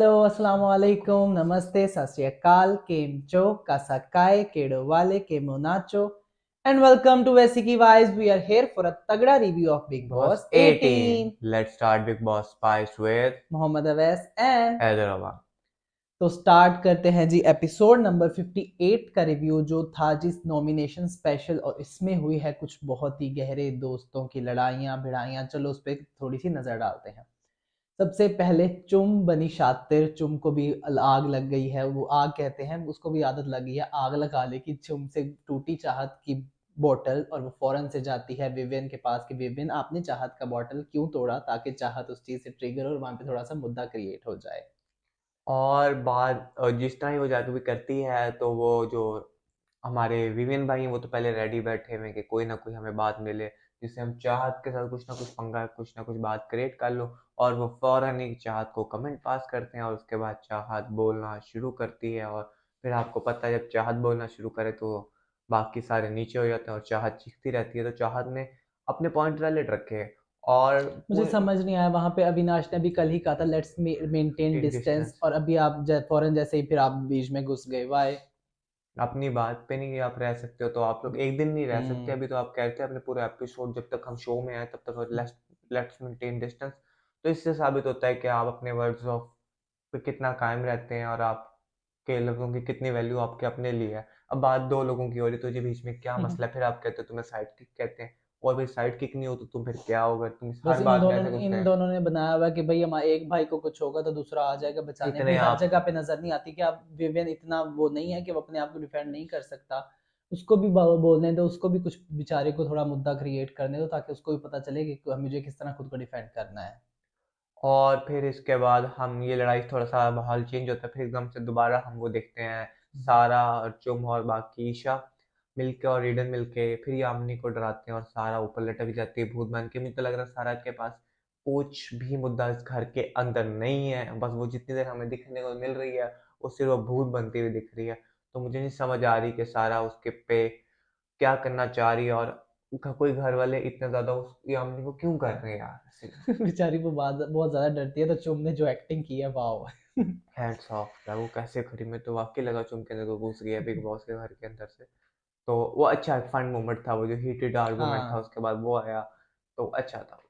Hello अस्सलाम वालेकुम नमस्ते सत श्री अकाल केम चो कासाकाय केडो वाले केमो नाचो एंड वेलकम टू वेसिकी वाइज we are here for a तगड़ा review of big Boss boss 18 18. Let's start Big Boss Spice with Mohammad Awais and Hyderabad. तो स्टार्ट करते हैं जी एपिसोड नंबर 58 का रिव्यू जो था जिस नॉमिनेशन स्पेशल और इसमें हुई है कुछ बहुत ही गहरे दोस्तों की लड़ाइयाँ भिड़ाइयाँ। चलो उस पर थोड़ी सी नजर डालते हैं। सबसे पहले चुम बनी शातिर। चुम को भी आग लग गई है, वो आग कहते हैं, उसको भी आदत लग गई है आग लगाने की। चुम से टूटी चाहत की बोतल और वो फौरन से जाती है विवियन के पास कि विवियन आपने चाहत का बोतल क्यों तोड़ा, ताकि चाहत उस चीज से ट्रिगर और वहां पे थोड़ा सा मुद्दा क्रिएट हो जाए। और बात जिस तरह ही वो जाके भी करती है तो वो जो हमारे विवियन भाई हैं वो तो पहले रेडी बैठे हुए हैं कि कोई ना कोई हमें बात मिले जिससे हम चाहत के साथ कुछ ना कुछ पंगा कुछ ना कुछ बात क्रिएट कर लो। और वो फौरन ही चाहत को कमेंट पास करते हैं और उसके बाद चाहत बोलना शुरू करती है। और फिर आपको पता है जब चाहत बोलना शुरू करे तो बाकी सारे नीचे हो जाते हैं और चाहत चीखती रहती है। तो चाहत ने अपने पॉइंट वैलिड रखे हैं और मुझे समझ नहीं आया वहां पे, अविनाश ने अभी कल ही कहा था लेट्स मेंटेन डिस्टेंस, डिस्टेंस और अभी आप फौरन जैसे ही फिर आप बीच में घुस गए, वाई? अपनी बात पे नहीं आप रह सकते हो तो आप लोग एक दिन नहीं रह सकते। हम्म। अभी तो आप कहते हैं अपने पूरे एपिसोड जब तक हम शो में आए तब तक लेट्स लेट्स मेंटेन डिस्टेंस। तो इससे साबित होता है कि आप अपने वर्ड्स ऑफ पे कितना कायम रहते हैं और आपके लोगों की कितनी वैल्यू आपके अपने लिए है। अब बात दो लोगों की हो रही तो जी बीच में क्या मसला है? फिर आप कहते हो तुम्हें साइड किक कहते हैं और फिर साइड किक नहीं हो तो तुम फिर क्या होगा? तुम बस हर बात में ऐसे घुसते इन हैं। दोनों ने बनाया हुआ है कि भाई हमारे एक भाई को कुछ होगा तो दूसरा आ जाएगा बचाने। इतने भाई हर आप जगह पे नजर नहीं आती कि आप विवियन इतना वो नहीं है कि वो अपने आप को डिफेंड नहीं कर सकता। उसको भी बोलने दो, उसको भी कुछ बेचारे को थोड़ा मुद्दा क्रिएट करने दो ताकि उसको भी पता चले कि मुझे किस तरह खुद को डिफेंड करना है। और फिर इसके बाद हम ये लड़ाई थोड़ा-सा माहौल चेंज होता है, फिर एकदम से दोबारा हम वो देखते हैं सारा और चुम और बाकी ईशा मिलके और ईडन मिलके फिर यामिनी को डराते हैं और सारा ऊपर लटक जाती है भूत बन के। मुझे तो लग रहा है सारा के पास कुछ भी मुद्दा इस घर के अंदर नहीं है, बस वो जितनी देर हमें दिखने को मिल रही है, वो सिर्फ़ वो भूत बनती हुई दिख रही है। तो मुझे नहीं समझ आ रही कि सारा उसके पे क्या करना चाह रही है और कोई घर वाले इतना ज़्यादा उस यामिनी को क्यों कर रहे हैं यार ऐसे? बेचारी वो बहुत ज्यादा डरती है, तो चुम ने जो एक्टिंग की है, वाओ। हैट्स ऑफ यार वो कैसे खड़ी मैं तो वाकई लगा चुम के अंदर को घुस गया बिग बॉस के घर के अंदर से। तो वो अच्छा फन मोमेंट था वो जो हीटेड आर्गुमेंट था हाँ। उसके बाद वो आया तो अच्छा था।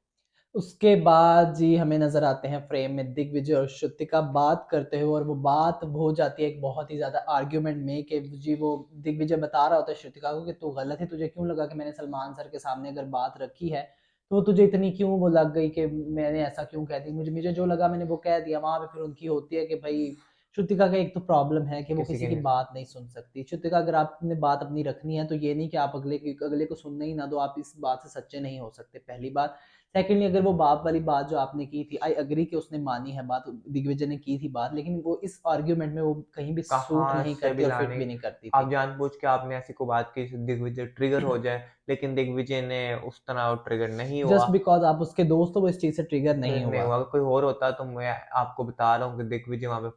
उसके बाद जी हमें नजर आते हैं फ्रेम में दिग्विजय और श्रुतिका बात करते हुए, और वो बात हो जाती है एक बहुत ही ज्यादा आर्ग्यूमेंट में कि जी वो दिग्विजय बता रहा होता है श्रुतिका को कि तू गलत है, तुझे क्यों लगा कि मैंने सलमान सर के सामने अगर बात रखी है तो तुझे इतनी क्यों वो लग गई कि मैंने ऐसा क्यों कह दी। मुझे मुझे जो लगा मैंने वो कह दिया। वहां पे फिर उनकी होती है कि भाई श्रुतिका का एक तो प्रॉब्लम है कि वो किसी किसी के की नहीं बात नहीं सुन सकती। श्रुतिका अगर आपने बात अपनी रखनी है तो ये नहीं कि आप अगले को सुनने ही ना दो, आप इस बात से सच्चे नहीं हो सकते, पहली बात। सेकेंडली अगर वो बाप वाली बात जो आपने की थी, आई अग्री कि उसने मानी है बात, दिग्विजय ने की थी बात, लेकिन वो इस आर्ग्यूमेंट में वो कहीं भी सूट कहाँ नहीं से करती भी और फिट लाने भी नहीं करती आप थी। जानबूझ के आपने ऐसी को बात की जिससे दिग्विजय ट्रिगर हो जाए लेकिन दिग्विजय ने उस तरह ट्रिगर नहीं हुआ। जस्ट बिकॉज आप उसके दोस्त हो वो इस चीज से ट्रिगर नहीं ट्रिगर नहीं हुआ। हुआ अगर कोई और होता तो मैं आपको बता रहा हूँ कि दिग्विजय वहाँ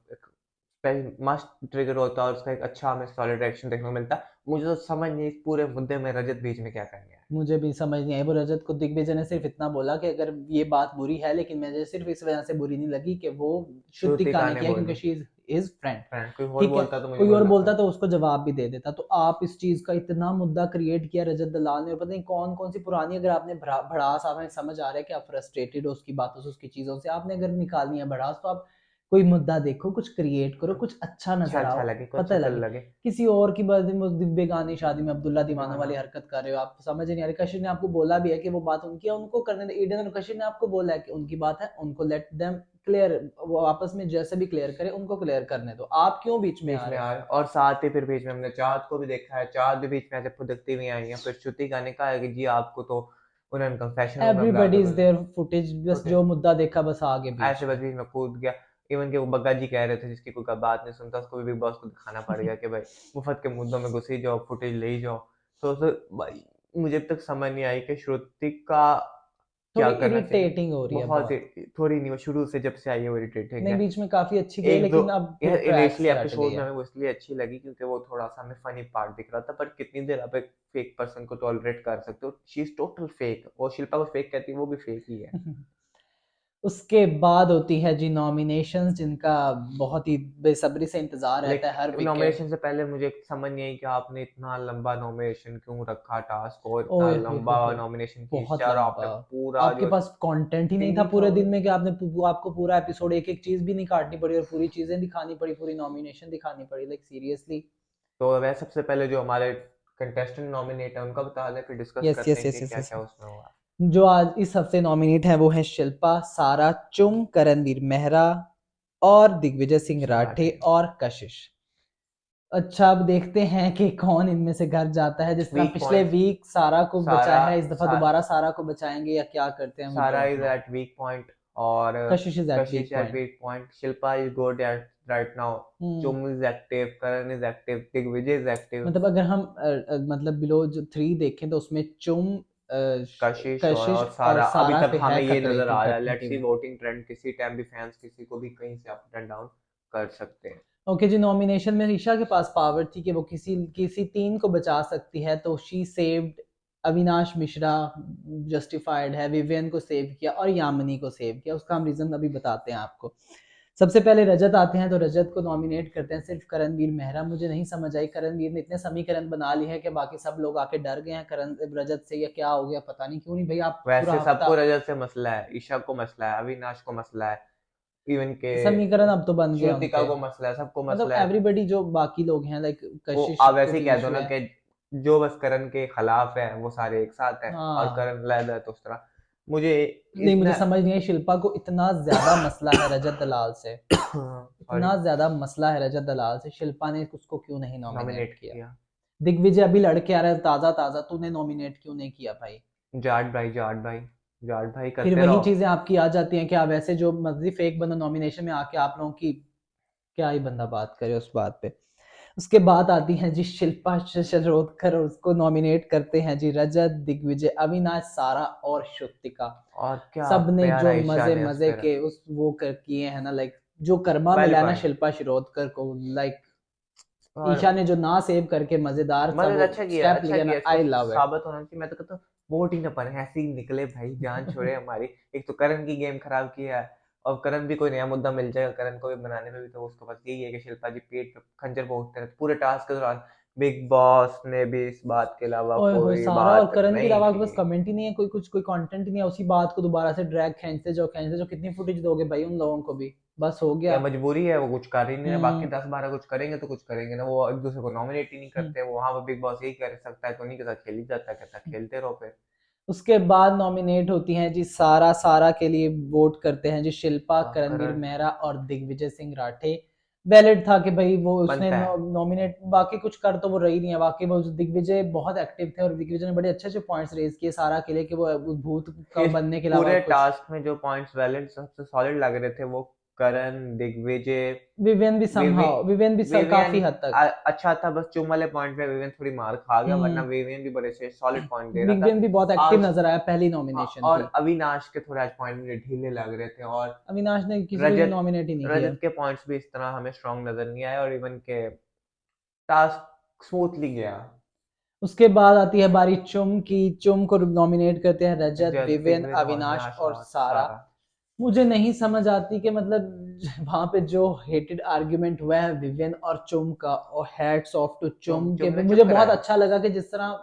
पे मस्त ट्रिगर होता और उसका एक अच्छा हमें सॉलिड रिएक्शन देखने को मिलता। मुझे तो समझ नहीं इस पूरे मुद्दे में रजत बीच में क्या करने आया। मुझे भी समझ नहीं आई। वो रजत को दिग्विजय ने सिर्फ इतना बोला कि अगर ये बात बुरी है, लेकिन मुझे सिर्फ इस वजह से बुरी नहीं लगी कि वो श्रुतिका श्रुतिका ने ने किया क्योंकि बोली she is his friend. Friend कोई और ठीक है। बोलता तो मुझे कोई बुरा और बोलता लगता। तो उसको जवाब भी दे देता। तो आप इस चीज का इतना मुद्दा क्रिएट किया रजत दलाल ने, और पता नहीं कौन कौन सी पुरानी, अगर आपने भड़ास, आपने समझ आ रहा है कि आप फ्रस्ट्रेटेड हो उसकी बातों से उसकी चीजों से, आपने अगर निकालनी है भड़ास तो आप कोई मुद्दा देखो, कुछ क्रिएट करो, कुछ अच्छा अच्छा नजर अच्छा आओ, लगे कुछ पता शक्ल लगे। लगे। किसी और की बर्थडे में बेगानी शादी में अब्दुल्ला दीवाना दीवाना वाली हरकत कर रहे हो, आप समझ ही नहीं आ रही। कशिश ने आपको बोला भी है कि वो बात उनकी है, उनको करने दे। ईडन और कशिश ने आपको बोला है कि उनकी बात है, उनको लेट देम क्लियर, वो आपस में जैसे भी क्लियर करे, उनको क्लियर करने दो, आप क्यों बीच में बीच आ में रहे हो? आए और साथ ही फिर बीच में हमने चाँद को भी देखा है। चाँद भी बीच में ऐसे फुदकती हुई आई है। फिर श्रुतिका ने कहा है कि जी आपको तो उन्होंने कन्फेशन रूम में बुलाया एवरीबडी था इज बस देयर फुटेज, बस फुटेज जो मुद्दा देखा बस आगे बीच ऐसे बस में। बीच में कूद गया। इवन कि वो बग्गा जी कह रहे थे जिसकी कोई बात नहीं सुनता उसको भी बिग बॉस को दिखाना पड़ गया कि भाई मुफ्त के मुद्दों में घुस ही जाओ फुटेज ले ही जाओ। तो भाई मुझे अब तक समझ नहीं आई कि श्रुतिका क्या थोड़ी करना चाहिए। इरिटेटिंग हो रही है बहुत बहुत। थोड़ी नहीं वो शुरू से जब से आई है वो इरिटेटिंग नहीं, है। बीच में काफी अच्छी गई एक दो लेकिन अब फिर यार ट्रैक इनिशियली से हट गई एपिसोड में है। हमें वो इसलिए अच्छी लगी क्योंकि वो थोड़ा सा हमें फनी पार्ट दिख रहा था पर कितनी देर आप एक फेक पर्सन को टॉलरेट कर सकते हो? She is total fake. वो शिल्पा को फेक कहती है वो भी फेक ही है। उसके बाद होती है जी नॉमिनेशंस, जिनका बहुत ही बेसब्री से इंतजार रहता है हर लेकिन वीकेंड। नॉमिनेशन से पहले मुझे समझ नहीं आई कि आपने इतना लंबा नॉमिनेशन क्यों रखा टास्क, और इतना ओए लंबा हो, नॉमिनेशन की बहुत चार लंबा। आपने पूरा आपके जो पास कंटेंट ही नहीं था तीन पूरे था। दिन में कि आपने आपको पूरा एपिसोड एक एक चीज भी नहीं काटनी पड़ी और पूरी चीजें दिखानी पड़ी, पूरी नॉमिनेशन दिखानी पड़ी, लाइक सीरियसली। तो वह सबसे पहले जो हमारे कंटेस्टेंट नॉमिनेट है उनका बता दें, फिर डिस्कस यस करते यस हैं यस कि यस क्या यस। क्या उसमें हुआ। जो आज इस हफ्ते नॉमिनेट है वो है शिल्पा, सारा, चुम, करणवीर मेहरा और दिग्विजय सिंह सिंह राठे राठे। और कशिश। अच्छा, अब देखते हैं कि कौन इनमें से घर जाता है। जिस तरह वीक पिछले पॉइंट। वीक सारा को सारा बचाया है, इस दफा सा, दोबारा सारा को बचाएंगे या क्या करते हैं, वी Sara don't is no. At weak point, और Kashish is at Kashish weak at point. Weak point, Shilpa is good at right now, hmm. Chum is active, Karan is active, Digvijay is active, मतलब अगर हम मतलब बिलो जो 3 देखें तो उसमें चुम, कशिश कशिश और और सारा अभी सारा तक पे है हमें ये खतरे नजर की आ रहा है। लेट्स घंटी सी में। वोटिंग ट्रेंड, किसी टाइम भी फैंस किसी को भी कहीं से अप एंड डाउन कर सकते हैं। ओके जी, नॉमिनेशन में ईशा के पास पावर थी कि वो किसी किसी 3 को बचा सकती है, तो she saved. Avinash Mishra justified है, विवियन को सेव किया और यामिनी को सेव किया। उसका हम रीजन अभी बताते हैं आपको। सबसे पहले रजत आते हैं, तो रजत को नॉमिनेट करते हैं सिर्फ करणवीर मेहरा। मुझे नहीं समझ आई, करणवीर ने इतने समीकरण बना लिए हैं कि बाकी सब लोग आके डर गए हैं करण रजत से, या क्या हो गया पता नहीं, क्यों नहीं भाई आप पूरा वैसे हफ्ता। सबको रजत से मसला है, ईशा को मसला है, अविनाश को मसला है, इवन के समीकरण अब तो बन गए श्रुतिका उनके, को मसला है, सबको मतलब मसला है। एवरीबडी जो बाकी लोग हैं, लाइक वो कशिश आप को ऐसे ही भी कह दो इशू ना है। कि जो बस करण के खिलाफ है वो सारे एक साथ हैं, और हाँ, करण लैद है तो उस तरह। मुझे नहीं मुझे इसमें समझ नहीं आई शिल्पा को इतना ज्यादा मसला है रजत दलाल से। सॉरी, इतना ज्यादा मसला है रजत दलाल से, शिल्पा ने उसको क्यों नहीं नॉमिनेट नॉमिनेट किया। किया। दिग्विजय अभी लड़के आ रहा है ताजा ताजा, तूने नॉमिनेट क्यों नहीं किया भाई। जाट भाई, जाट भाई, जाट भाई फिर करते वही रहो। चीजें आपकी आ जाती हैं कि आप ऐसे जो मर्जी फेक बनो नॉमिनेशन में आके, आप लोगों की क्या ही बंदा बात करे उस बात पे। उसके बाद आती हैं जी शिल्पा शिरोडकर, और उसको नॉमिनेट करते हैं जी रजत, दिग्विजय, अविनाश, सारा और श्रुतिका। और क्या सबने प्यारा जो ईशा मजे ने उस मजे पर के उस वो कर किए हैं ना, लाइक जो कर्मा मिला है ना क्वालिफाई। शिल्पा शिरोडकर को, लाइक और ईशा ने जो ना सेव करके मजेदार सा मतलब वो अच्छा किया, स्टेप अच्छा लिया किया, ना, इसको आई लव इट। साबित होना चाहिए। मैं तो कहता हूँ वोट ही ना पड़े, ऐसे ही निकले भाई, जान छोड़े हमारी। एक तो करण की गेम खराब किया है, और करण भी कोई नया मुद्दा मिल जाएगा करण को भी बनाने में भी, तो उसके पास यही है कि शिल्पा जी पेट पे खंजर भोंकते रहते पूरे टास्क के दौरान। बिग बॉस ने भी इस बात के अलावा ओए हो, कोई सारा और बात करण के नहीं अलावा आपके की। पास कमेंट ही नहीं है, कोई कुछ कोई कंटेंट ही नहीं है, उसी बात को दोबारा से ड्रैग खींचते जो कितनी फुटेज दोगे भाई उन लोगों को भी, बस हो या गया। मजबूरी है, वो कुछ कर ही नहीं रहे, बाकी हम्म 10-12 कुछ करेंगे तो कुछ करेंगे ना, वो एक दूसरे को नॉमिनेट ही नहीं हम्म। करते। वो वहां पर बिग बॉस यही कर सकता है तो उन्हीं के साथ खेल ही जाता है, कहता है खेलते रहो फिर। उसके बाद नॉमिनेट होती हैं जी सारा, सारा के लिए वोट करते हैं जी शिल्पा, करणवीर करण मेहरा और दिग्विजय सिंह राठे। वैलिड था कि भाई वो उसने बनता है। नॉमिनेट, बाकी कुछ कर तो वो रही नहीं है, बाकी वो दिग्विजय बहुत एक्टिव थे और दिग्विजय ने बड़े अच्छे अच्छे पॉइंट्स रेज किए सारा के लिए कि वो भूत का इस बनने के अलावा पूरे कुछ। टास्क में जो पॉइंट्स वैलिड सबसे सॉलिड लग रहे थे वो करण, दिग्विजय, विवियन भी विवि समहाउ, विवियन भी विवियन। काफी हद तक। अच्छा था, बस चुम वाले पॉइंट पे विवियन थोड़ी मार खा गया, वरना हम्म। विवियन भी बड़े से सॉलिड पॉइंट दे रहा था। विवियन भी बहुत एक्टिव आज नजर आया पहली हाँ, नॉमिनेशन और थी। अविनाश के थोड़े आज पॉइंट मुझे ढीले लग रहे थे, और अविनाश ने किसी को रजत नॉमिनेट ही नहीं किया। रजत के पॉइंट्स भी इस तरह हमें स्ट्रांग नजर नहीं आए, और इवन के टास्क स्मूथली गया। उसके बाद आती है बारी चुम की। चुम को नॉमिनेट करते हैं रजत, जद विवियन, विवियन और अविनाश नाश और और सारा। सारा। मुझे नहीं समझ आती कि मतलब वहां पे जो हेटेड आर्ग्यूमेंट हुआ है विवियन और चुम का, और हैट्स ऑफ टू चुम चुम के, चुम ने मुझे चुप बहुत कराया। अच्छा लगा कि जिस तरह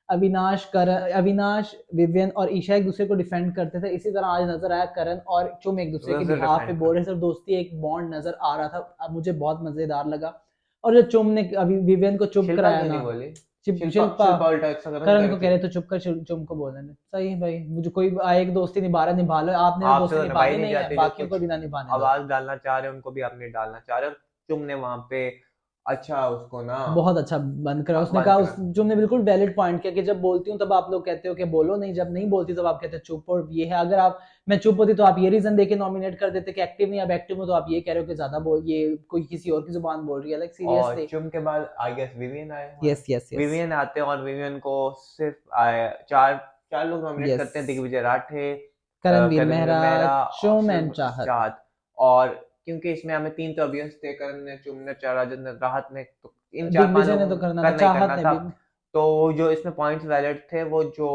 अविनाश, विवियन और ईशा एक दूसरे को डिफेंड करते थे, इसी तरह आज नजर आया करण और चुम एक दूसरे के नजर बिहाफ पे डिफेंड बोल कर। रहे थे, दोस्ती एक बॉन्ड नजर आ रहा था। अब मुझे बहुत मजेदार लगा। और जो चुम ने अभी विवियन को चुप शिल्पा कराया क्यों ना, नहीं बोली? शिल्पा शिल्पा शिल्पा उल्टा करण करण कर को रही कह थी। रहे तो चुप कर, चुम को बोलने सही है भाई, मुझे कोई आए एक दोस्ती निभा रहा निभा लो, आपने तो आपसे दोस्ती तो निभाई निभानी नहीं नहीं है, जाती, जो बाकियों को कुछ भी ना निभाने दो। आवाज डालना चाह रहे हैं उनको भी आप नहीं डालना चाह रहे हो। तुमने वहां पे अच्छा उसको ना बहुत अच्छा बंद करा उसने बंद कहा, करा। उस जो ने बिल्कुल वैलिड पॉइंट किया कि जब बोलती हूँ तब आप लोग कहते हो कि बोलो नहीं, जब नहीं बोलती तब आप कहते हो चुप, और ये है अगर आप मैं चुप होती तो आप ये रीजन देके नॉमिनेट कर देते कि एक्टिव नहीं, अब एक्टिव हो तो आप ये कह रहे हो कि ज्यादा बोल, ये कोई किसी और की जुबान बोल रही है, लाइक और सीरियसली। चुम के बाद आई गेस विवियन आए हमारे। यस यस यस विवियन आते हैं, और विवियन को सिर्फ आए चार चार लोग नॉमिनेट यस। करते हैं, दिग्विजय राठे, करणवीर करणवीर मेहरा, मेहरा और चुम एंड सिर्फ चाहत। चाहत। और क्योंकि इसमें हमें 3 तो अभियंस थे, करण ने, चुम ने, राजन ने, राहत ने, तो इन 4-5 दिग्विजय ने लोगों तो को करना था, करना ही चाहत करना ने था। भी। तो जो इसमें पॉइंट्स वैलिड थे वो जो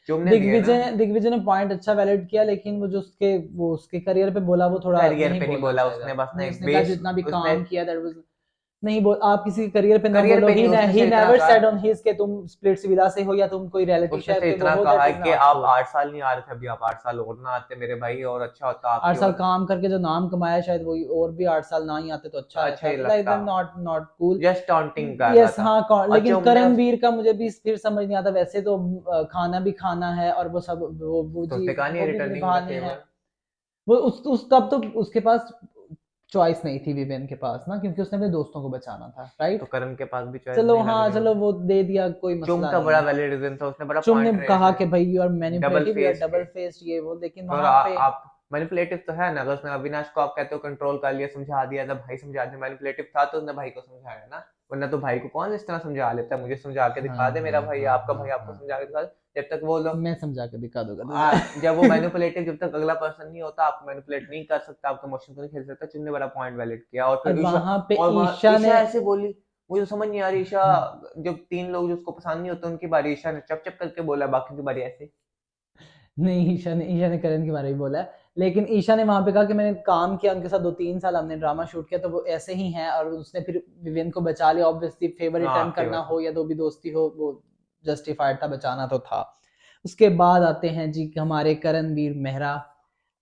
तुमने दिए ना, दिग्विजय ने पॉइंट अच्छा वैलिड किया, लेकिन वो उसके करियर पे बोला, वो थोड़ा करियर नहीं पे नहीं बोलना बोला चाहिए उसने, था। बस ना नहीं, एक उसने कहा बेस, जितना भी उसने काम किया दैट वाज नहीं बोल, आप किसी के करियर पे ना करियर बोलो। पे नहीं, उसने ही सिर्फ इतना नेवर कहा, सेड ऑन हिज के तुम स्प्लिट्स विला से हो या तुम कोई रियलिटी उसने शो सिर्फ पे वो इतना हो, कहा दैट है इज कि नॉट आप ट्रू। 8 साल नहीं आ रहे थे, अभी आप 8 साल और ना आते मेरे भाई और अच्छा होता 8 आपकी, साल और काम करके जो नाम कमाया, शायद वो और भी 8 साल ना ही आते तो अच्छा अच्छा रहता, ही लाइक लगता, that, not not cool. Just taunting कर रहा यस था। हाँ, और लेकिन तुमने करणवीर का मुझे भी फिर समझ नहीं आता। वैसे तो खाना भी खाना है और वो सब वो तो जी उसने कहा नहीं वो भी रिटर्निंग द निभाने हैं। फेवर। वो उस तब तो उसके पास चॉइस नहीं थी विवेन के पास ना, क्योंकि उसने अपने दोस्तों को बचाना था, तो राइट। करण के पास भी चॉइस चलो नहीं लग हाँ, रही चलो होगी। वो दे दिया, कोई चुम मसला का नहीं बड़ा है। वैलिड रीजन था, उसने बड़ा चुम ने पॉइंट कहा रेज, कि भाई you are double manipulative, you are face double के। फेस्ड, ये वो, लेकिन और वहां पे आप मैनिपुलेटिव तो है ना, अगर उसने अविनाश को आप कहते हो कंट्रोल कर लिया, समझा दिया था, भाई समझा दिया, मैनिपुलेटिव था तो उसने भाई को समझाया ना, वरना तो भाई को कौन इस तरह समझा लेता है, मुझे समझा के हाँ दिखा दे मेरा हाँ भाई, हाँ आपका हाँ भाई आपको हाँ, समझा के दिखा दे, जब तक वो लोग मैं समझा के दिखा दूंगा तुझे। जब वो मैनिपुलेटिव, जब तक अगला पर्सन नहीं होता आप मैनिपुलेट नहीं कर सकता, आपके इमोशन को नहीं खेल सकता। चुन ने बड़ा पॉइंट वैलिड किया, और और फिर ईशा, वहां पे और वहां ईशा ने ईशा ऐसे बोली, मुझे तो समझ नहीं आ रही ईशा, जब 3 लोग जो उसको पसंद नहीं होते उनकी बारी, ईशा ने चप चप करके बोला, बाकी की बारी ऐसे। नहीं, ईशा ने करण के बारे में बोला है, लेकिन ईशा ने वहां पे कहा कि मैंने काम किया उनके साथ 2-3 साल, हमने ड्रामा शूट किया, तो वो ऐसे ही हैं, और उसने फिर विवियन को बचा लिया। ऑब्वियसली फेवर हाँ रिटर्न करना फेवर, हो या दो भी दोस्ती हो, वो जस्टिफाइड था, बचाना तो था। उसके बाद आते हैं जी हमारे करणवीर मेहरा।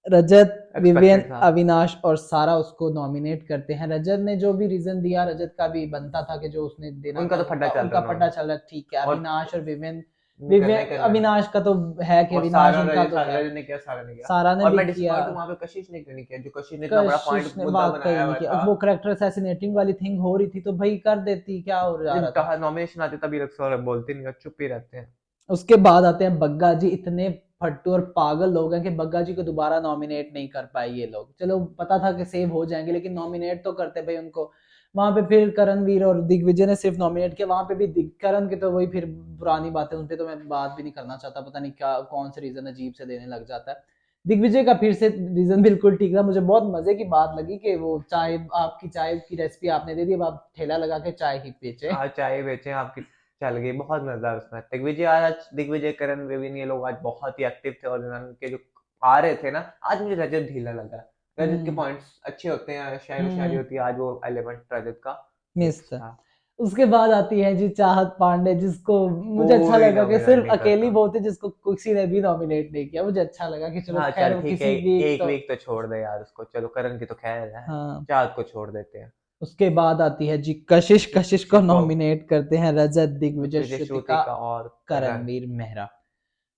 रजत, विवियन, एक्सपेक्टेड था। अविनाश और सारा उसको नॉमिनेट करते हैं। रजत ने जो भी रीजन दिया, रजत का भी बनता था कि जो उसने देना उनका था तो वो फड्डा था, चल रहा उनका उन्होंने, पता चल रहा, ठीक है। और अविनाश और विवियन, करना ही करना है। अविनाश का तो है कि और अविनाश उनका तो सारा है। रजत ने किया, सारा ने किया। सारा ने और भी मैं किया। डिसअपॉइंट हूँ वहां पे कशिश ने क्यों नहीं किया, जो कशिश ने इतना बड़ा कशिश पॉइंट ने मुद्दा वाकई बनाया नहीं हुआ किया। था। वो करेक्टर असैसिनेटिंग वाली थिंग हो रही थी तो भाई कर देती, क्या हो जा रहा था। नॉमिनेशन आते तभी रक्सौल बोलते नहीं, चुप ही रहते हैं। उसके बाद आते हैं बग्गा जी। इतने फट्टू और पागल लोग हैं कि बग्गा जी को दोबारा नॉमिनेट नहीं कर पाए ये लोग। चलो पता था कि सेव हो जाएंगे, लेकिन नॉमिनेट तो करते भाई उनको। वहां पे फिर करणवीर और दिग्विजय ने सिर्फ नॉमिनेट किया। वहां पे भी करण के तो वही फिर पुरानी बातें, उन पे तो मैं बात भी नहीं करना चाहता। पता नहीं क्या कौन से रीजन अजीब से देने लग जाता है। दिग्विजय का फिर से रीजन बिल्कुल ठीक था। मुझे बहुत मजे की बात लगी कि वो चाय, आपकी चाय की रेसिपी आपने दे दी, अब आप ठेला लगा के चाय ही बेचे। आज चाय बेचे आपकी, चल गई, बहुत मजेदार उसमें। दिग्विजय आज, दिग्विजय करण विविन ये लोग आज बहुत ही एक्टिव थे, और इनके जो आ रहे थे ना, आज मुझे रजत ढीला लगा। रजत के हम्म पॉइंट्स अच्छे होते हैं, शायरी शायरी हम्म, होती है, आज वो एलिमेंट रजत का मिस मिक्स था। था। उसके बाद आती है जी चाहत पांडे, जिसको मुझे अच्छा कोई लगा कि नॉमिनेट सिर्फ नहीं अकेली करता। वो थी जिसको किसी ने भी नॉमिनेट नहीं किया। मुझे अच्छा लगा कि चलो हाँ खैर चल वो ठीक है, किसी वीक एक तो। वीक तो छोड़ दे यार उसको, चलो करण की तो खैर है, हाँ। चाँद को छोड़ देते हैं। उसके बाद आती है जी कशिश। कशिश को शिको, नॉमिनेट करते हैं रजत, दिग्विजय, विजय श्रुतिका, श्रुति का और करण। करणवीर मेहरा।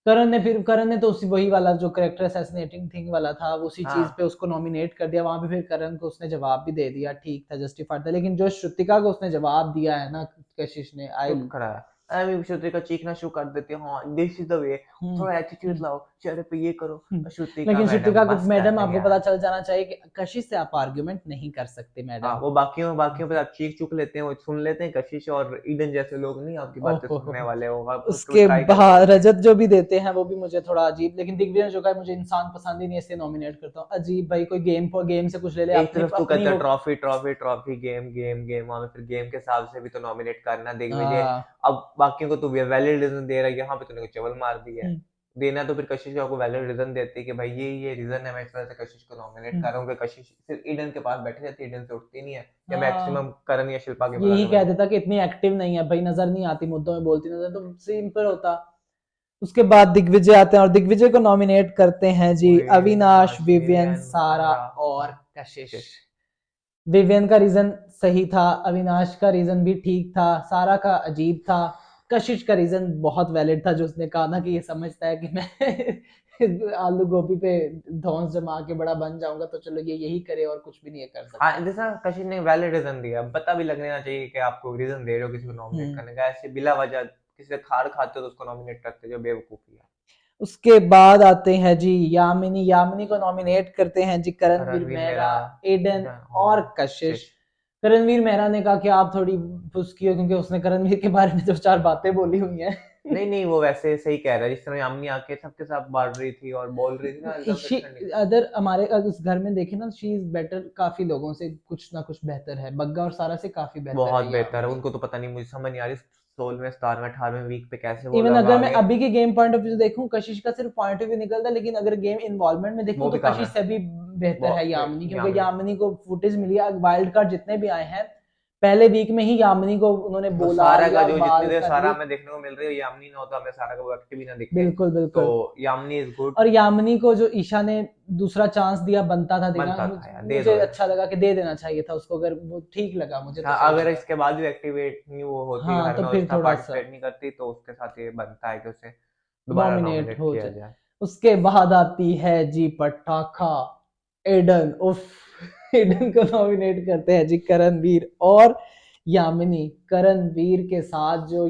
करण ने तो उसी वही वाला जो करेक्टर असैसिनेटिंग थिंग वाला था, उसी चीज पे हाँ उसको नॉमिनेट कर दिया। वहां पे फिर करण को उसने जवाब भी दे दिया, ठीक था, जस्टिफाइड था। लेकिन जो श्रुतिका को उसने जवाब दिया है ना कशिश ने, आई। चुप खड़ा है, अरे श्रुति का चीखना शुरू कर देते हैं, हाँ दिस इज द वे, हम्म थोड़ा एटीट्यूड हम्म लाओ चेहरे पे, ये करो। हम्म। श्रुति का लेकिन मैडम श्रुतिका को, बस कर मैडम दे आपको पता यार। चल जाना चाहिए कि कशिश से आप आर्ग्यूमेंट नहीं कर सकते हाँ मैडम। वो बाकियों बाकियों पे आप चीख चुक लेते हैं, वो सुन लेते हैं, कशिश और ईडन जैसे लोग नहीं आपकी बातें ओहो सुनने वाले, हो आप उसको उसके ट्राई करते बाद हैं। रजत जो भी देते हैं वो भी मुझे थोड़ा अजीब। लेकिन दिग्विजय जो का मुझे इंसान पसंद ही नहीं है, इसलिए नॉमिनेट करता हूँ। अजीब भाई, कोई गेम पर गेम से कुछ ले ले एक अपनी तरफ तू अपनी कहता है हो। Trophy trophy trophy, game game game, वहां पे फिर गेम के हिसाब से भी तो नॉमिनेट करना दिग्विजय। हाँ। अब बाकियों को तू वैलिड रीजन दे रहा है, यहाँ पे तूने को चवल मार दी है। हम्म, देना तो फिर कशिश को वैलिड रीजन देती कि भाई ये रीजन है, मैं इस वजह से कशिश को नॉमिनेट हम्म, कर रहा हूँ, कि कशिश सिर्फ ईडन के पास बैठी रहती है, ईडन से उठती नहीं है, या मैक्सिमम हाँ। करण या शिल्पा के यही बुलाने कह वाले। देता कि इतनी एक्टिव नहीं है भाई, नजर नहीं आती, मुद्दों में बोलती नजर, तो सिंपल होता। उसके बाद दिग्विजय आते हैं और दिग्विजय को नॉमिनेट करते हैं जी वही अविनाश, नाश विवियन, विवियन सारा सारा और और कशिश। शिश। विवियन का रीजन सही था, अविनाश का रीजन भी ठीक था, सारा का अजीब था, कशिश का रीजन बहुत वैलिड था, जो उसने कहा ना कि ये समझता है कि मैं आलू गोभी पे धौंस जमा के बड़ा बन जाऊंगा, तो चलो ये यही करे और कुछ भी नहीं कर सकता। हाँ जैसा कशिश ने वैलिड रीजन दिया, पता भी लगना चाहिए कि आपको रीजन दे रहे हो किसी को नॉमिनेट हम्म। करने का, ऐसे बिला वजह किसी से खार खाते हो तो उसको नॉमिनेट करते हो, जो बेवकूफी है। उसके बाद आते हैं जी यामिनी। यामिनी को नॉमिनेट करते हैं जी करणवीर रणवीर मेहरा, मेरा एडन और और कशिश। शिश। करणवीर मेहरा ने कहा कि आप थोड़ी फुसकी हो, क्योंकि उसने करणवीर के बारे में 2-4 बातें बोली हुई हैं। नहीं नहीं, वो वैसे सही कह रहा है, जिस तरह यामिनी आके सबके साथ बांट रही थी और बोल रही थी ना, एकदम से ठंडी। अदर हमारे अगर इस घर में देखें ना, शी इज बेटर, काफी लोगों से कुछ ना कुछ बेहतर है। बग्गा और सारा से काफी बेहतर बहुत है बेहतर है, यामिनी। उनको तो पता नहीं, मुझे समझ नहीं आ रही, 16वें 17वें 18वें वीक पे कैसे वो इवन लोग अगर आ मैं गए, अभी के गेम पॉइंट ऑफ व्यू से देखूं, कशिश का सिर्फ पॉइंट ऑफ व्यू निकलता है, लेकिन अगर गेम इन्वॉल्वमेंट में देखूं वो तो भी कम कशिश है से भी बेहतर वो है यामिनी, क्योंकि यामिनी। यामिनी को फुटेज मिली है। वाइल्ड कार्ड जितने भी आए हैं पहले वीक में ही यामिनी को उन्होंने तो बोला सारा का लिया, जो जितनी बाल देर कर सारा ली। हमें देखने को मिल रही है, यामिनी ना होता हमें सारा का वो एक्टिव ही ना दिखे, बिल्कुल तो बिल्कुल। Yamini is good. और यामिनी को जो ईशा ने दूसरा चांस दिया, बनता था देना, बनता था यार, दे मुझे दो यार। अच्छा लगा कि दे देना चाहिए था उसको, अगर वो ठीक लगा, मुझे तो हाँ, सही अगर लगा। इसके बाद भी एक्टिवेट नहीं वो होती हाँ घर तो में और फिर इतना थोड़ा सा पार्टिसिपेट नहीं करती, तो उसके साथ ये बनता है कि उसे दोबारा नॉमिनेट नॉमिनेट हो किया जाए। जाए। उसके बाद आती है जी पटाखा, एडन। उफ एडन को नॉमिनेट करते हैं जी करणवीर और यामिनी। करणवीर के साथ जो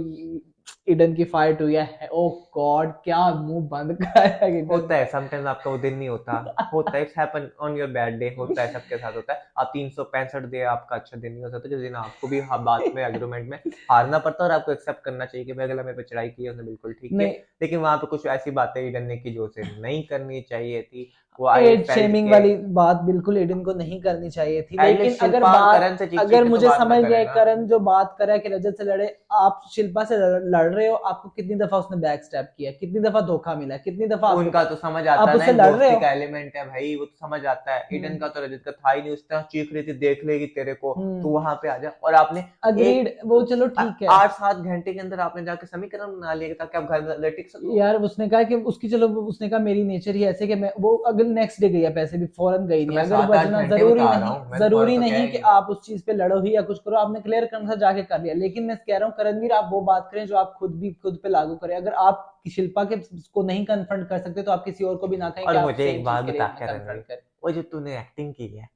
ईडन की फाइट हुई है, ओ गॉड, क्या मुंह बंद कराया ईडन होता है समटाइम्स, आपका वो दिन नहीं होता, होता है, it's happen on your bad day, होता है, सबके साथ होता है। आप 365 डे आपका अच्छा दिन नहीं हो सकता, जिस दिन आपको भी बात में एग्रीमेंट में हारना पड़ता है, और आपको एक्सेप्ट करना चाहिए कि भाई अगला मेरे पे चढ़ाई की है उसने, बिल्कुल ठीक है, नहीं, लेकिन वहां पे कुछ ऐसी बातें ईडन ने की जो उसे नहीं करनी चाहिए थी। वो आई एज फेल्ट शेमिंग के वाली बात बिल्कुल एडन को नहीं करनी चाहिए थी, लेकिन एटलीस्ट अगर शिल्पा और बात, करण से चीख चीख अगर के तो मुझे बात ना समझ करे गए ना। करण जो बात कर रहा है कि रजत से लड़े, आप शिल्पा से लड़ रहे हो, आपको कितनी दफा उसने बैक स्टैप किया, कितनी दफा धोखा मिला, कितनी दफा आपको उनका तो समझ आता आप है ना, उससे एक लड़ रहे दोस्ती हो। का एलिमेंट है भाई, वो तो समझ आता है। ईडन हम्म का तो रजत का था ही नहीं, उस तरह चीख रही थी, देख लेगी तेरे को, तू हम्म वहां पे आ जा, और आपने अग्रीड, एक वो चलो ठीक है। 8-7 घंटे के अंदर आपने जाके समीकरण बना लिया ताकि आप घर में टिक सको। यार उसने कहा कि उसकी, चलो उसने कहा मेरी नेचर ही ऐसे कि मैं, वो अगले नेक्स्ट डे गई है, पैसे भी फौरन गई तो नहीं, मैं अगर 7-8 बचना घंटे जरूरी बता रहा नहीं, हूँ, मैंने फौरन जरूरी तो कह नहीं ही कि नहीं रहा। आप उस चीज पे लड़ो ही या कुछ करो, आपने क्लियर करना था, जाके कर लिया। लेकिन मैं कह रहा हूँ करणवीर, आप वो बात करें जो आप खुद पे लागू करें। अगर आप शिल्पा के को नहीं कन्फ्रंट कर सकते, तो आप किसी और को भी ना कहें कि और आप मुझे सेम एक चीज बात के बता लिए ना क्या रणवीर, कन्फ्रंट करें। वो जो तूने एक्टिंग की है,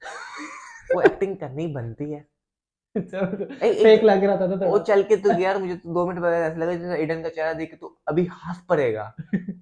वो एक्टिंग करनी बनती है। एक फेक लग रहा था ना वो थोड़ा। चल के तू गया, और मुझे तो 2 मिनट बाद ऐसा लगा जैसे ईडन का चेहरा देख के तू अभी हंस पड़ेगा,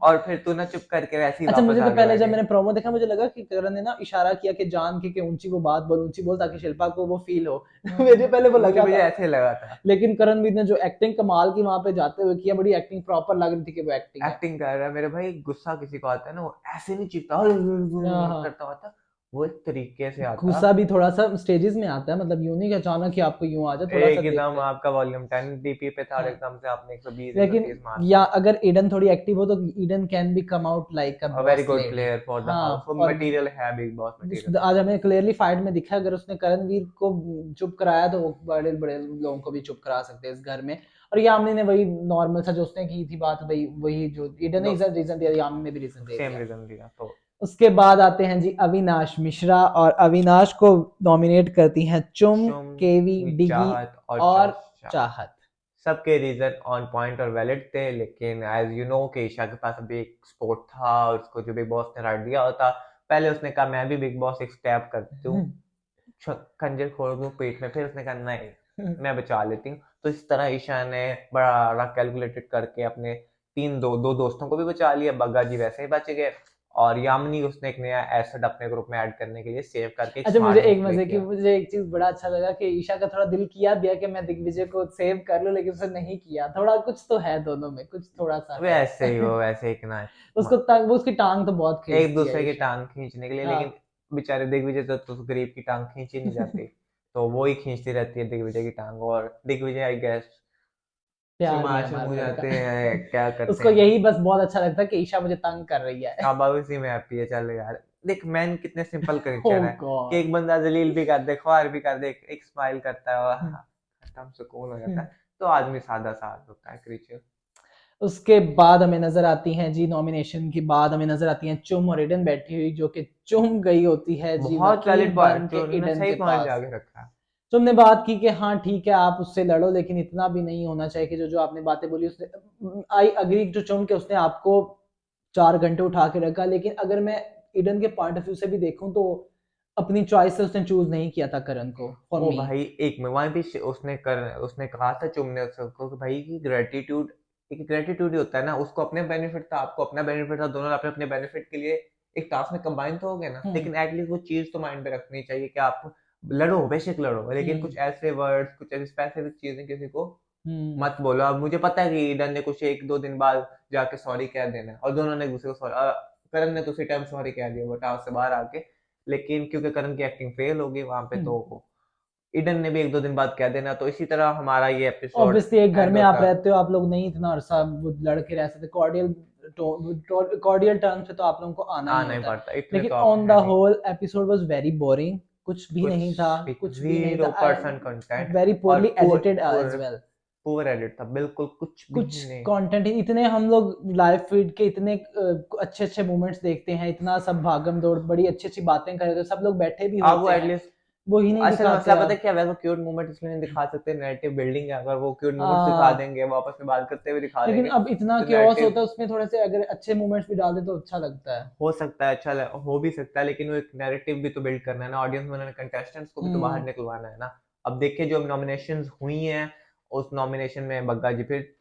और फिर तू ना चुप करके वैसे ही अच्छा, वापस मुझे तो आगे पहले बैठ जब गया। मैंने प्रोमो देखा, मुझे लगा कि करण ने ना इशारा किया कि जान के ऊंची वो बात बोल, ऊंची बोल, ताकि शिल्पा को वो फील हो। मुझे पहले वो मुझे लगा मुझे था। ऐसे लगा था। लेकिन करणवीर ने जो एक्टिंग कमाल की वहां पे जाते हुए किया, बड़ी एक्टिंग प्रॉपर लग रही थी कि वो एक्टिंग है। एक्टिंग कर रहा है मेरे भाई, गुस्सा किसी को आता है ना, वो ऐसे नहीं चीखता हाँ हाँ। करता हुआ था, वो एक तरीके से आता। गुस्सा भी थोड़ा सा स्टेजेस में आता है, मतलब यूं नहीं कि अचानक ही आपको यूं आ जाए, थोड़ा सा एकदम देखते हैं। आपका वॉल्यूम 10 डीपी पे था और हाँ, एकदम से आपने 120 लेकिन 130 मार या दिया। अगर ईडन थोड़ी एक्टिव हो तो Eden can be come out like a a very boss good lady. Player for the हाँ, हाउस, वो और मटेरियल है, बिग बॉस मटेरियल है। आज हमें क्लियरली फाइट में दिखा, अगर उसने करणवीर को चुप कराया तो वो बड़े बड़े लोगों को भी चुप करा सकते हैं इस घर में। और यामिनी ने वही नॉर्मल सा जो उसने की थी बात, वही वही जो ईडन ने नो, रीजन दिया, यामिनी ने भी रीजन दे सेम दिया। रीजन दिया तो। उसके बाद आते हैं जी अविनाश मिश्रा, और अविनाश को नॉमिनेट करती हैं चुम, शुम, केवी, डिगी चाहत और और चर्चा, चाहत। सबके रीजन ऑन पॉइंट और वैलिड थे, लेकिन एज यू नो कि ईशा के पास अभी एक स्पोर्ट था, और उसको जो बिग बॉस ने राइट दिया होता, पहले उसने कहा मैं भी बिग बॉस एक स्टेप कर दूं, खंजर खोल दूं पेट में, फिर उसने कहा नहीं, मैं बचा लेती हूँ। तो इस तरह ईशा ने बड़ा कैलकुलेटेड करके अपने दो दोस्तों को भी बचा लिया, बग्गा जी वैसे ही बच गए, और यामिनी उसने एक नया एसेट अपने ग्रुप में ऐड करने के लिए सेव करके एक अच्छा, मुझे स्मार्ट एक मूव प्ले मजे की, किया। मुझे एक चीज बड़ा अच्छा लगा कि ईशा का थोड़ा दिल किया भी है कि मैं दिग्विजय को सेव कर लूं, लेकिन उसने नहीं किया। थोड़ा कुछ तो है दोनों में, कुछ थोड़ा सा है। वैसे ही वो वैसे ही ना उसको तंग, वो उसकी टांग तो बहुत एक खींचती है दूसरे की ईशा। टांग खींचने के लिए, हाँ। लेकिन बेचारे दिग्विजय तो गरीब की टांग खींच ही नहीं जाती, तो वो ही खींचती रहती है दिग्विजय की टांग, और दिग्विजय आई गेस प्यार में है शर्मा हमारा हो लड़का। जाते हैं, क्या करते उसको हैं। यही बस बहुत अच्छा लगता है कि ईशा मुझे तंग कर रही है। अब उसी में हैप्पी है, चल यार, देख मैन कितने सिंपल ओ क्रिएचर है, कि गॉड। एक बंदा जलील भी कर दे, ख्वार भी कर दे, एक स्माइल करता है और खत्म, सुकून हो जाता है, तो आदमी सादा साद होता है क्रिएचर। उसके बाद हमें नजर आती हैं जी, नॉमिनेशन के बाद हमें नजर आती हैं चुम और ईडन बैठी हुई, जो कि चुम गई होती है जी बहुत वकील वैलिड बन पॉइंट, के उन्होंने ईडन सही के पॉइंट पास। आगे रखा। तुमने बात की कि हाँ ठीक है, आप उससे लड़ो, लेकिन इतना भी नहीं होना चाहिए कि जो जो आपने बातें बोली उसने, आई अग्री टू चुम के उसने आपको 4 घंटे उठा के रखा। लेकिन अगर मैं ईडन के पॉइंट ऑफ व्यू से भी देखूं तो अपनी चॉइस से उसने चूज नहीं किया था करण को, फॉर ओ मी। भाई, एक में वहां भी उसने कहा था चुमने उसको कि भाई की ग्रेटिट्यूड, एक ग्रेटिट्यूड ही होता है ना, उसको अपने बेनिफिट था, आपको अपना बेनिफिट था, दोनों अपने अपने बेनिफिट के लिए एक टास्क में कंबाइन तो हो गए ना, हम्म लेकिन एटलीस्ट वो चीज तो माइंड पे रखनी चाहिए कि आप लड़ो, बेशक लड़ो, लेकिन हम्म कुछ ऐसे वर्ड्स, कुछ ऐसी स्पेसिफिक चीजें किसी को हम्म मत बोलो। अब मुझे पता है कि ईडन ने कुछ 1-2 दिन बाद जाके सॉरी कह देना है, और दोनों ने एक दूसरे को सॉरी, करण ने तो उसी टाइम सॉरी कह दिया वो टास्क से बाहर आके, लेकिन क्योंकि करण की एक्टिंग फेल हो गई वहां पे, हम्म। तो ईडन ने भी 1-2 दिन बाद कह देना, तो इसी तरह हमारा ये एपिसोड ऑब्वियसली एक घर एंड में आप होता है। रहते हो, आप लोग नहीं इतना अरसा वो लड़ के रह सकते, कॉर्डियल टर्म्स पे तो आप लोगों को आना ही आना ही होता है। पड़ता है, इतने लेकिन तो आप ऑन द है नहीं। Whole episode was very boring, कुछ भी कुछ नहीं था, भी कुछ भी नहीं था, 0% कंटेंट वेरी और poorly poor edited as poor well. Poor edit था, बिल्कुल कुछ भी कुछ नहीं। कंटेंट इतने हम लोग लाइव फीड के इतने अच्छे अच्छे मोमेंट्स देखते हैं, इतना सब भागम दौड़ बड़ी अच्छी अच्छी बातें कर रहे थे, सब लोग बैठे भी आप वो होते हैं, एटलीस्ट वही नहीं असल दिखाते मसला पता है आप। क्या है, वो क्यूट मोमेंट इसलिए नहीं दिखा सकते, नेरेटिव बिल्डिंग है, अगर वो क्यूट मोमेंट्स दिखा आ, देंगे, वो आपस में बात करते हुए दिखा लेकिन देंगे, अब इतना तो क्योस नेरेटिव होता है उसमें, थोड़े से अगर अच्छे मोमेंट्स भी डाल दे तो अच्छा लगता है। हो सकता है, अच्छा हो भी सकता है, लेकिन वो एक नैरेटिव भी तो बिल्ड करना है ना, ऑडियंस में कंटेस्टेंट्स को भी तो बाहर हम्म। निकलवाना है ना। अब देखिए जो नॉमिनेशंस हुई हैं, उस नॉमिनेशन में बग्गा जी फिर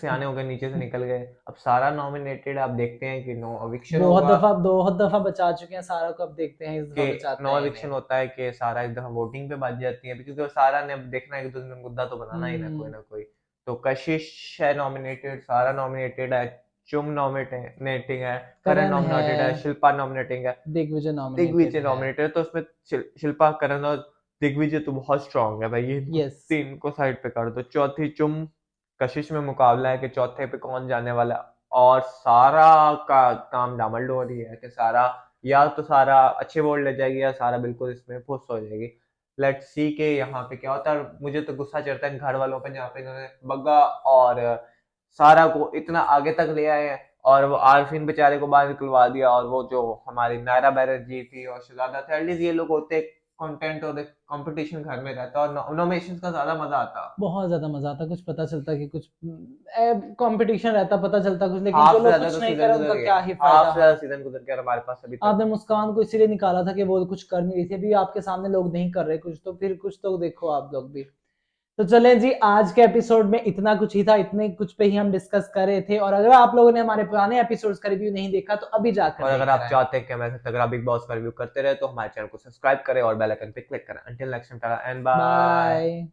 सियाने होकर नीचे से निकल गए, अब सारा नॉमिनेटेड, आप देखते हैं कि नो एविक्शन होगा, बहुत दफा बचा चुके हैं सारा को, अब देखते हैं इस कि दफा बचाते नो हैं या नहीं। एविक्शन होता है कि सारा इस दफा वोटिंग पे बात जाती है, क्योंकि वो सारा ने अब देखना है कि 2 दिन में मुद्दा तो बनाना ही हम्म। ना कोई। तो कशिश है नॉमिनेटेड, सारा नॉमिनेटेड है, चुम नॉमिनेटिंग है, करण करण है, नॉमिनेटेड है, शिल्पा नॉमिनेटिंग है, दिग्विजय नॉमिनेटेड दिग्विजय है। नॉमिनेटेड है, तो उसमें शिल्पा, करण और दिग्विजय तो बहुत स्ट्रांग है भाई, ये इनको यस। तीन को साइड पे कर दो। चौथी चुम कशिश में मुकाबला है कि चौथे पे कौन जाने वाला है, और सारा का काम डामाडोल ही है कि सारा, या तो सारा अच्छे वोट ले जाएगी या सारा बिल्कुल इसमें फुस हो जाएगी। लेट्स सी के यहाँ पे क्या होता है। मुझे तो गुस्सा चढ़ता है इन घर वालों पे, जहाँ पे इन्होंने बग्गा और सारा को इतना आगे तक ले आए हैं, और वो आरफीन बेचारे को बाहर निकलवा दिया, और वो जो हमारी नायरा बैनर्जी थी और शहजादा थे, एटलीस्ट ये लोग होते कंटेंट और कंपटीशन घर में रहता, और नॉमिनेशन का ज्यादा मजा आता। बहुत ज्यादा मजा आता, कुछ पता चलता कि कुछ कंपटीशन रहता, पता चलता कुछ, लेकिन जो हाफ से लोग ज्यादा कुछ तो नहीं सीजन करे गुजर उनका गया, क्या ही हाफ फायदा। से हाँ। ज्यादा सीजन गुजर गया हमारे पास अभी तक। आपने मुस्कान को इसीलिए निकाला था कि वो कुछ कर नहीं रही थी, अभी आपके सामने लोग नहीं कर रहे कुछ, तो फिर कुछ तो देखो आप लोग भी। तो चलें जी, आज के एपिसोड में इतना कुछ ही था, इतने कुछ पे ही हम डिस्कस कर रहे थे, और अगर आप लोगों ने हमारे पुराने एपिसोड्स का रिव्यू नहीं देखा तो अभी जाकर और देख अगर कर आप आए। चाहते हैं कि हम ऐसे तगड़ा बिग बॉस का रिव्यू करते रहे, तो हमारे चैनल को सब्सक्राइब करें और बेल आइकन पे क्लिक करें। Until next time, tata and bye. Bye.